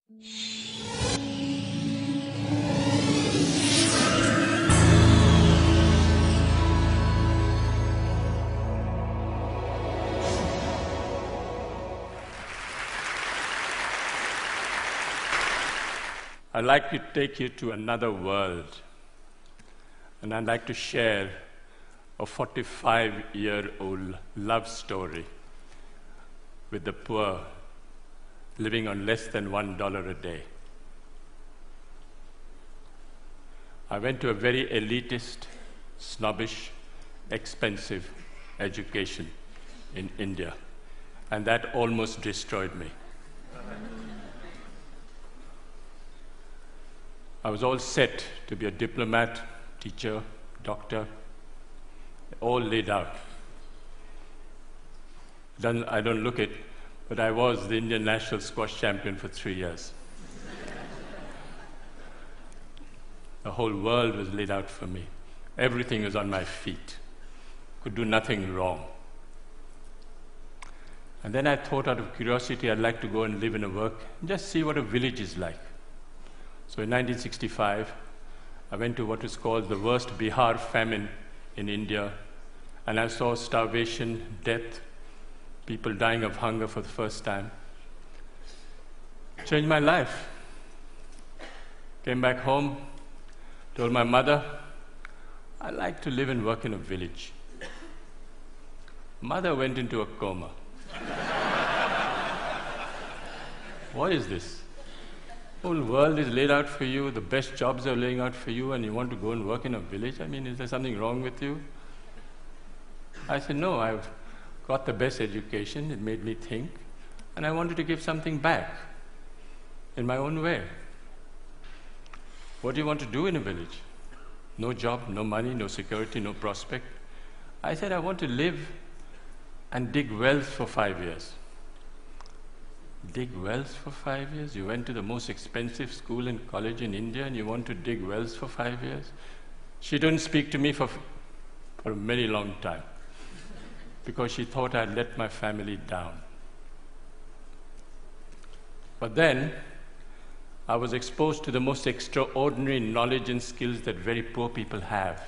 I'd like to take you to another world, and I'd like to share a 45-year-old love story with the poor living on less than $1 a day. I went to a very elitist, snobbish, expensive education in India, and that almost destroyed me. I was all set to be a diplomat, teacher, doctor, all laid out. I don't look it, but I was the Indian national squash champion for 3 years. The whole world was laid out for me. Everything was on my feet. Could do nothing wrong. And then I thought, out of curiosity, I'd like to go and live and work, and just see what a village is like. So in 1965, I went to what is called the worst Bihar famine in India, and I saw starvation, death, people dying of hunger for the first time. Changed my life. Came back home, told my mother, I'd like to live and work in a village. Mother went into a coma. What is this? The whole world is laid out for you, the best jobs are laying out for you, and you want to go and work in a village? I mean, is there something wrong with you? I said, no, I've got the best education, it made me think, and I wanted to give something back in my own way. What do you want to do in a village? No job, no money, no security, no prospect. I said, I want to live and dig wells for 5 years. Dig wells for 5 years? You went to the most expensive school and college in India and you want to dig wells for 5 years? She didn't speak to me for a very long time because she thought I'd let my family down. But then I was exposed to the most extraordinary knowledge and skills that very poor people have,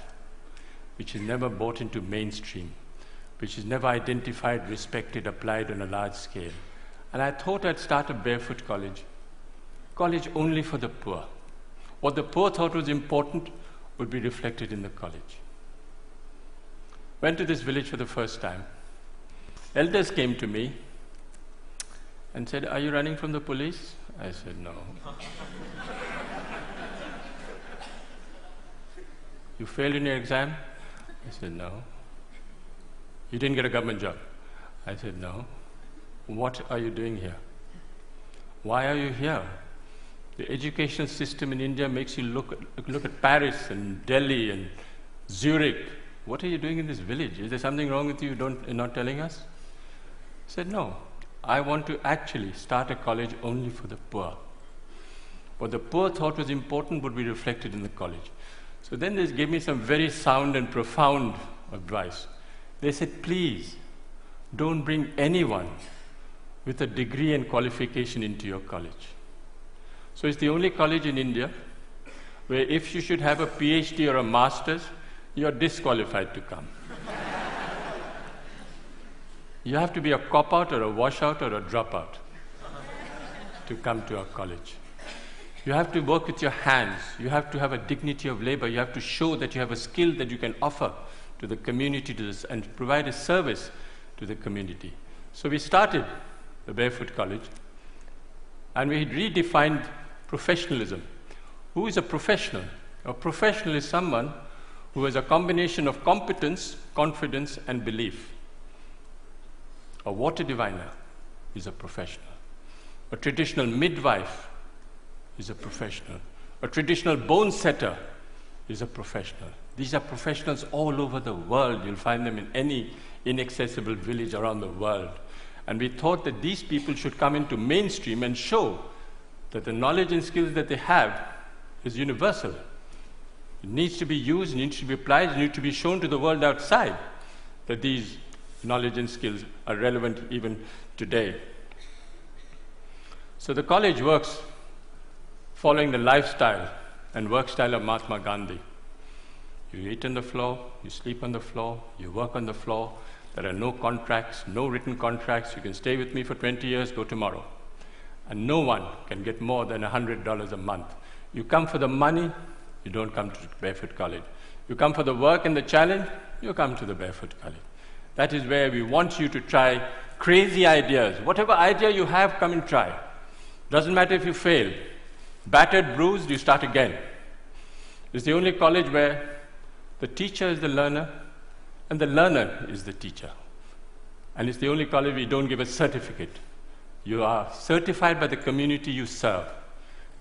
which is never brought into mainstream, which is never identified, respected, applied on a large scale. And I thought I'd start a barefoot college only for the poor. What the poor thought was important would be reflected in the college. Went to this village for the first time. Elders came to me and said, are you running from the police? I said, no. You failed in your exam? I said, no. You didn't get a government job? I said, no. What are you doing here? Why are you here? The educational system in India makes you look at Paris and Delhi and Zurich. What are you doing in this village? Is there something wrong with you you're not telling us? I said, no. I want to actually start a college only for the poor. What the poor thought was important would be reflected in the college. So then they gave me some very sound and profound advice. They said, please, don't bring anyone with a degree and qualification into your college. So it's the only college in India where if you should have a PhD or a master's, you're disqualified to come. You have to be a cop-out or a washout or a dropout to come to our college. You have to work with your hands. You have to have a dignity of labor. You have to show that you have a skill that you can offer to the community and provide a service to the community. So we started the Barefoot College, and we redefined professionalism. Who is a professional? A professional is someone who has a combination of competence, confidence, and belief. A water diviner is a professional. A traditional midwife is a professional. A traditional bone setter is a professional. These are professionals all over the world. You'll find them in any inaccessible village around the world. And we thought that these people should come into mainstream and show that the knowledge and skills that they have is universal. It needs to be used, it needs to be applied, it needs to be shown to the world outside that these knowledge and skills are relevant even today. So the college works following the lifestyle and work style of Mahatma Gandhi. You eat on the floor, you sleep on the floor, you work on the floor. There are no contracts, no written contracts. You can stay with me for 20 years, go tomorrow. And no one can get more than $100 a month. You come for the money, you don't come to Barefoot College. You come for the work and the challenge, you come to the Barefoot College. That is where we want you to try crazy ideas. Whatever idea you have, come and try. Doesn't matter if you fail. Battered, bruised, you start again. It's the only college where the teacher is the learner and the learner is the teacher. And it's the only college where you don't give a certificate. You are certified by the community you serve.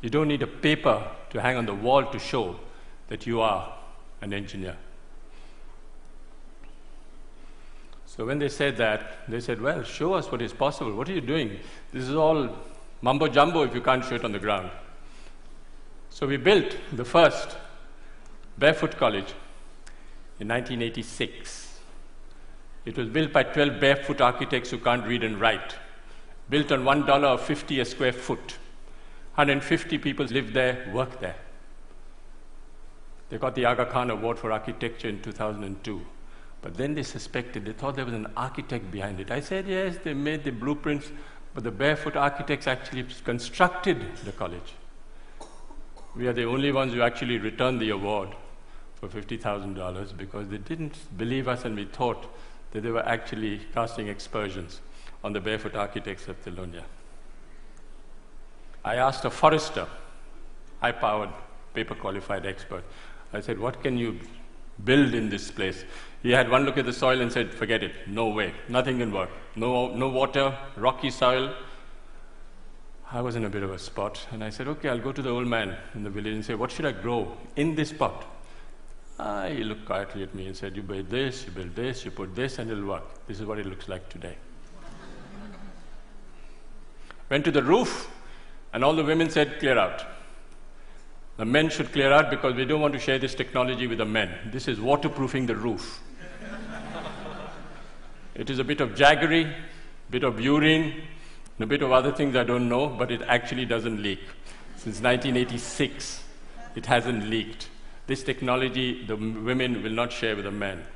You don't need a paper to hang on the wall to show that you are an engineer. So when they said that, they said, well, show us what is possible. What are you doing? This is all mumbo jumbo if you can't show it on the ground. So we built the first Barefoot College in 1986. It was built by 12 barefoot architects who can't read and write. Built on $1.50 a square foot. 150 people lived there, worked there. They got the Aga Khan Award for Architecture in 2002. But then they suspected, they thought there was an architect behind it. I said, yes, they made the blueprints, but the barefoot architects actually constructed the college. We are the only ones who actually returned the award for $50,000 because they didn't believe us and we thought that they were actually casting aspersions on the barefoot architects of Thilonia. I asked a forester, high-powered, paper-qualified expert. I said, what can you build in this place? He had one look at the soil and said, forget it, no way, nothing can work. No water, rocky soil. I was in a bit of a spot, and I said, okay, I'll go to the old man in the village and say, what should I grow in this pot? He looked quietly at me and said, you build this, you put this, and it'll work. This is what it looks like today. Went to the roof, and all the women said, clear out. The men should clear out because we don't want to share this technology with the men. This is waterproofing the roof. It is a bit of jaggery, bit of urine, and a bit of other things I don't know, but it actually doesn't leak. Since 1986, it hasn't leaked. This technology, the women will not share with the men.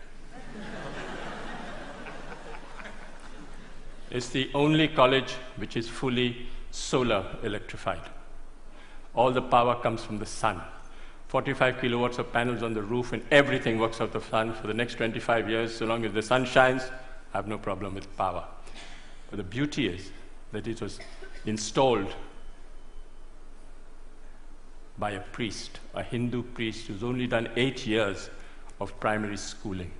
It's the only college which is fully solar electrified. All the power comes from the sun. 45 kilowatts of panels on the roof and everything works out of the sun for the next 25 years. So long as the sun shines, I have no problem with power. But the beauty is that it was installed by a priest, a Hindu priest who's only done 8 years of primary schooling.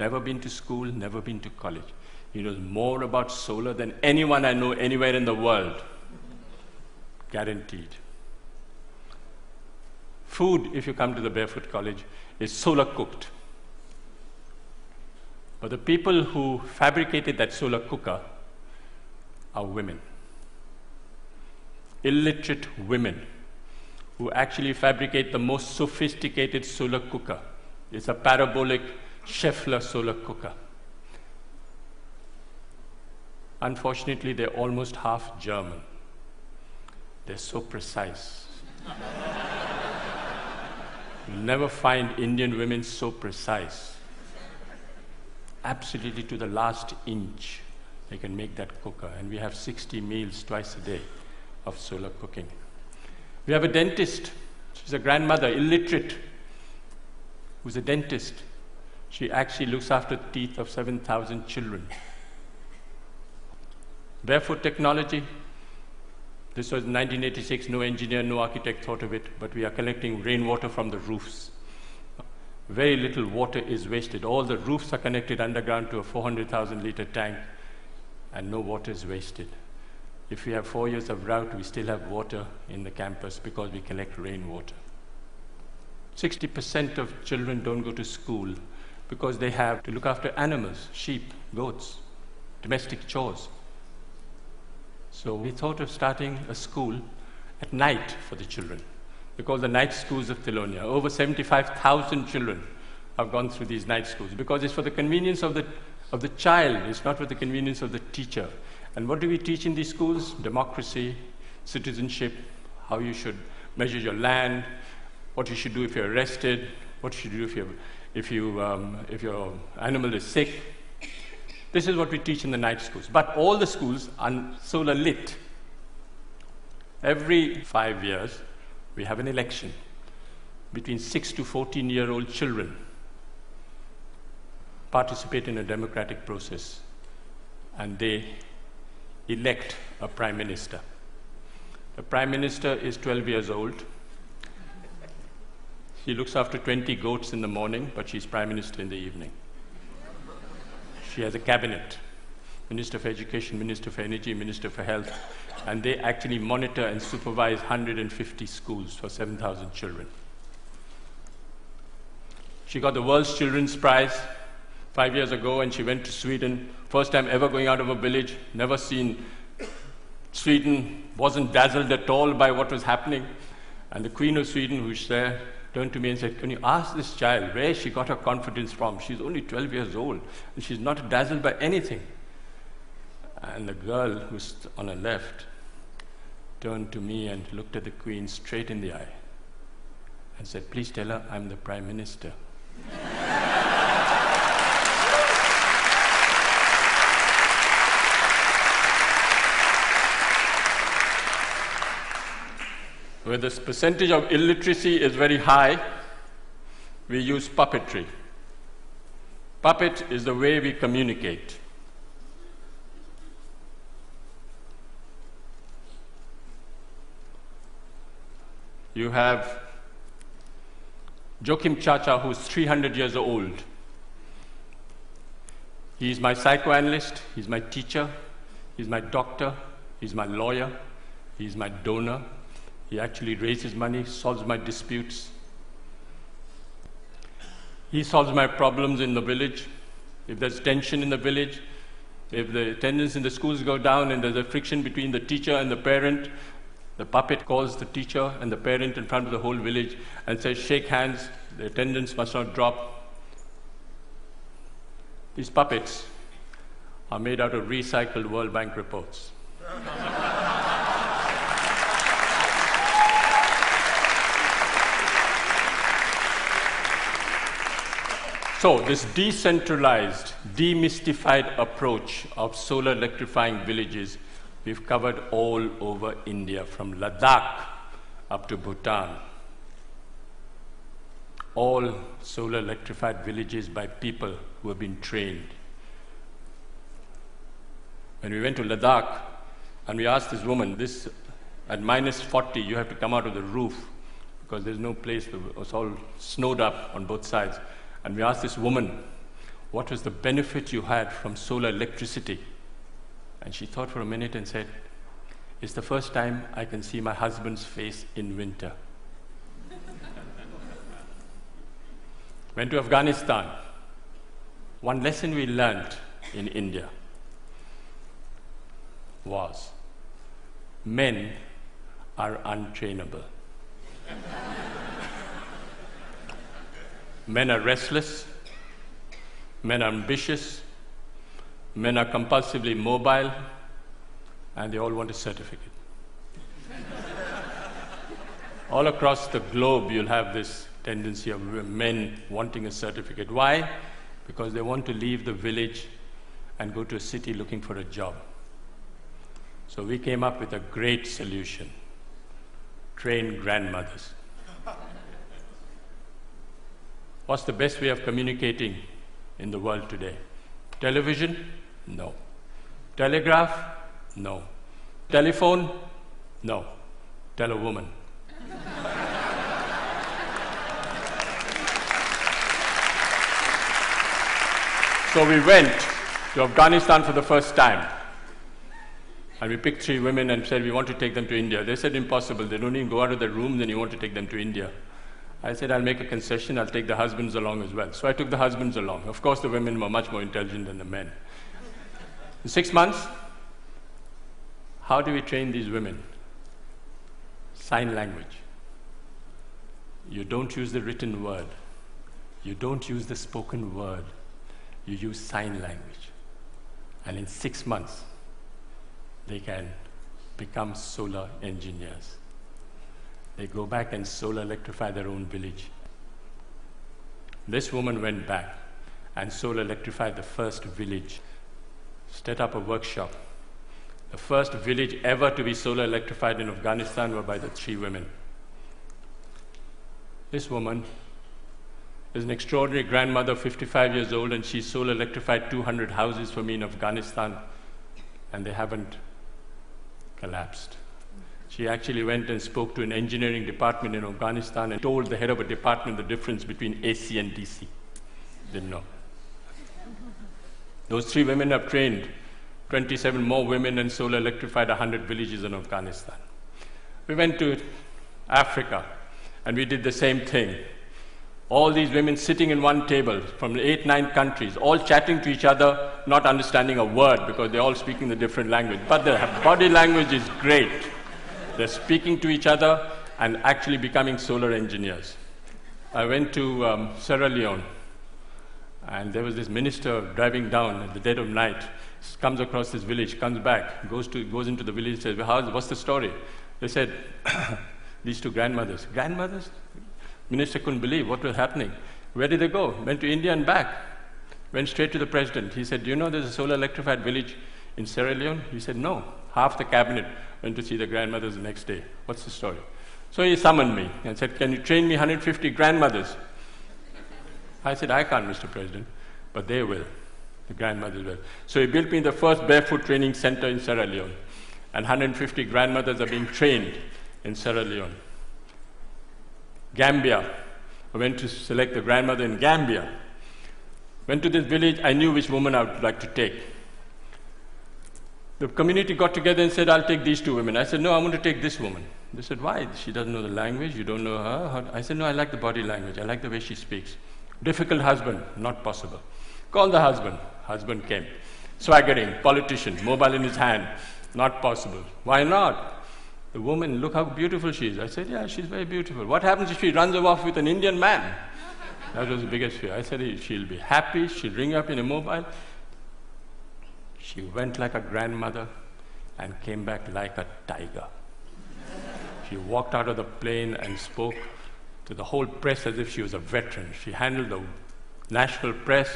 Never been to school, never been to college. He knows more about solar than anyone I know anywhere in the world. Guaranteed. Food, if you come to the Barefoot College, is solar cooked. But the people who fabricated that solar cooker are women. Illiterate women who actually fabricate the most sophisticated solar cooker. It's a parabolic Scheffler solar cooker. Unfortunately, they're almost half German. They're so precise. You'll never find Indian women so precise. Absolutely to the last inch, they can make that cooker. And we have 60 meals twice a day of solar cooking. We have a dentist. She's a grandmother, illiterate, who's a dentist. She actually looks after the teeth of 7,000 children. Barefoot technology. This was 1986, no engineer, no architect thought of it, but we are collecting rainwater from the roofs. Very little water is wasted. All the roofs are connected underground to a 400,000 liter tank, and no water is wasted. If we have 4 years of drought, we still have water in the campus because we collect rainwater. 60% of children don't go to school because they have to look after animals, sheep, goats, domestic chores. So we thought of starting a school at night for the children. We call the night schools of Thilonia. Over 75,000 children have gone through these night schools because it's for the convenience of the child. It's not for the convenience of the teacher. And what do we teach in these schools? Democracy, citizenship, how you should measure your land, what you should do if you're arrested, what you should do if your animal is sick. This is what we teach in the night schools. But all the schools are solar lit. Every 5 years, we have an election between 6 to 14-year-old children participate in a democratic process, and they elect a prime minister. The prime minister is 12 years old. She looks after 20 goats in the morning, but she's prime minister in the evening. She has a cabinet, Minister for Education, Minister for Energy, Minister for Health, and they actually monitor and supervise 150 schools for 7,000 children. She got the World's Children's Prize 5 years ago, and she went to Sweden. First time ever going out of a village, never seen Sweden, wasn't dazzled at all by what was happening. And the Queen of Sweden, who's there, turned to me and said, "Can you ask this child where she got her confidence from? She's only 12 years old, and she's not dazzled by anything." And the girl who's on her left turned to me and looked at the Queen straight in the eye and said, "Please tell her I'm the Prime Minister." Where the percentage of illiteracy is very high, we use puppetry. Puppet is the way we communicate. You have Joachim Chacha, who's 300 years old. He's my psychoanalyst, he's my teacher, he's my doctor, he's my lawyer, he's my donor. He actually raises money, solves my disputes. He solves my problems in the village. If there's tension in the village, if the attendance in the schools go down and there's a friction between the teacher and the parent, the puppet calls the teacher and the parent in front of the whole village and says, "Shake hands, the attendance must not drop." These puppets are made out of recycled World Bank reports. So this decentralized, demystified approach of solar electrifying villages, we've covered all over India, from Ladakh up to Bhutan. All solar electrified villages by people who have been trained. When we went to Ladakh and we asked this woman, at minus 40, you have to come out of the roof because there's no place, it's all snowed up on both sides. And we asked this woman, what was the benefit you had from solar electricity? And she thought for a minute and said, "It's the first time I can see my husband's face in winter." Went to Afghanistan. One lesson we learned in India was men are untrainable. Men are restless, men are ambitious, men are compulsively mobile, and they all want a certificate. All across the globe, you'll have this tendency of men wanting a certificate. Why? Because they want to leave the village and go to a city looking for a job. So we came up with a great solution: train grandmothers. What's the best way of communicating in the world today? Television? No. Telegraph? No. Telephone? No. Tell a woman. So we went to Afghanistan for the first time. And we picked 3 women and said, we want to take them to India. They said, impossible. They don't even go out of their rooms and you want to take them to India. I said, I'll make a concession. I'll take the husbands along as well. So I took the husbands along. Of course, the women were much more intelligent than the men. In 6 months, how do we train these women? Sign language. You don't use the written word. You don't use the spoken word. You use sign language. And in 6 months, they can become solar engineers. They go back and solar electrify their own village. This woman went back and solar electrified the first village, set up a workshop. The first village ever to be solar electrified in Afghanistan were by the 3 women. This woman is an extraordinary grandmother, 55 years old, and she solar electrified 200 houses for me in Afghanistan, and they haven't collapsed. She actually went and spoke to an engineering department in Afghanistan and told the head of a department the difference between AC and DC. Didn't know. Those 3 women have trained 27 more women and solar electrified 100 villages in Afghanistan. We went to Africa and we did the same thing. All these women sitting in one table from 8, 9 countries, all chatting to each other, not understanding a word because they're all speaking the different language. But their body language is great. They're speaking to each other and actually becoming solar engineers. I went to Sierra Leone, and there was this minister driving down at the dead of night, comes across this village, comes back, goes into the village, says, what's the story? They said, these 2 grandmothers. Grandmothers? Minister couldn't believe what was happening. Where did they go? Went to India and back. Went straight to the president. He said, do you know there's a solar electrified village in Sierra Leone? He said, no. Half the cabinet went to see the grandmothers the next day. What's the story? So he summoned me and said, can you train me 150 grandmothers? I said, I can't, Mr. President, but they will. The grandmothers will. So he built me the first barefoot training center in Sierra Leone, and 150 grandmothers are being trained in Sierra Leone. Gambia. I went to select the grandmother in Gambia. Went to this village, I knew which woman I would like to take. The community got together and said, I'll take these 2 women. I said, no, I want to take this woman. They said, why? She doesn't know the language, you don't know her. I said, no, I like the body language, I like the way she speaks. Difficult husband, not possible. Call the husband. Husband came. Swaggering, politician, mobile in his hand, not possible. Why not? The woman, look how beautiful she is. I said, yeah, she's very beautiful. What happens if she runs off with an Indian man? That was the biggest fear. I said, she'll be happy, she'll ring up in a mobile. She went like a grandmother and came back like a tiger. She walked out of the plane and spoke to the whole press as if she was a veteran. She handled the national press,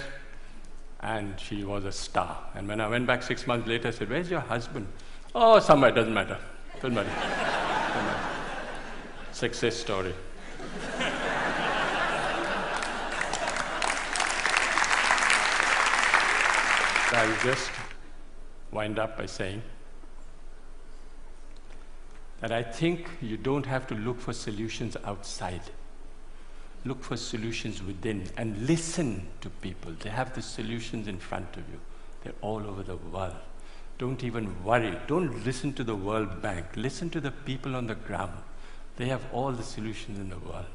and she was a star. And when I went back 6 months later, I said, where's your husband? Oh, somewhere, doesn't matter. Doesn't matter. Doesn't matter. Success story. I'll just wind up by saying that I think you don't have to look for solutions outside. Look for solutions within and listen to people. They have the solutions in front of you. They're all over the world. Don't even worry. Don't listen to the World Bank. Listen to the people on the ground. They have all the solutions in the world.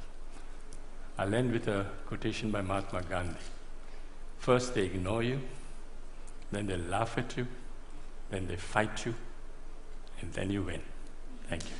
I'll end with a quotation by Mahatma Gandhi. First they ignore you, then they laugh at you, then they fight you, and then you win. Thank you.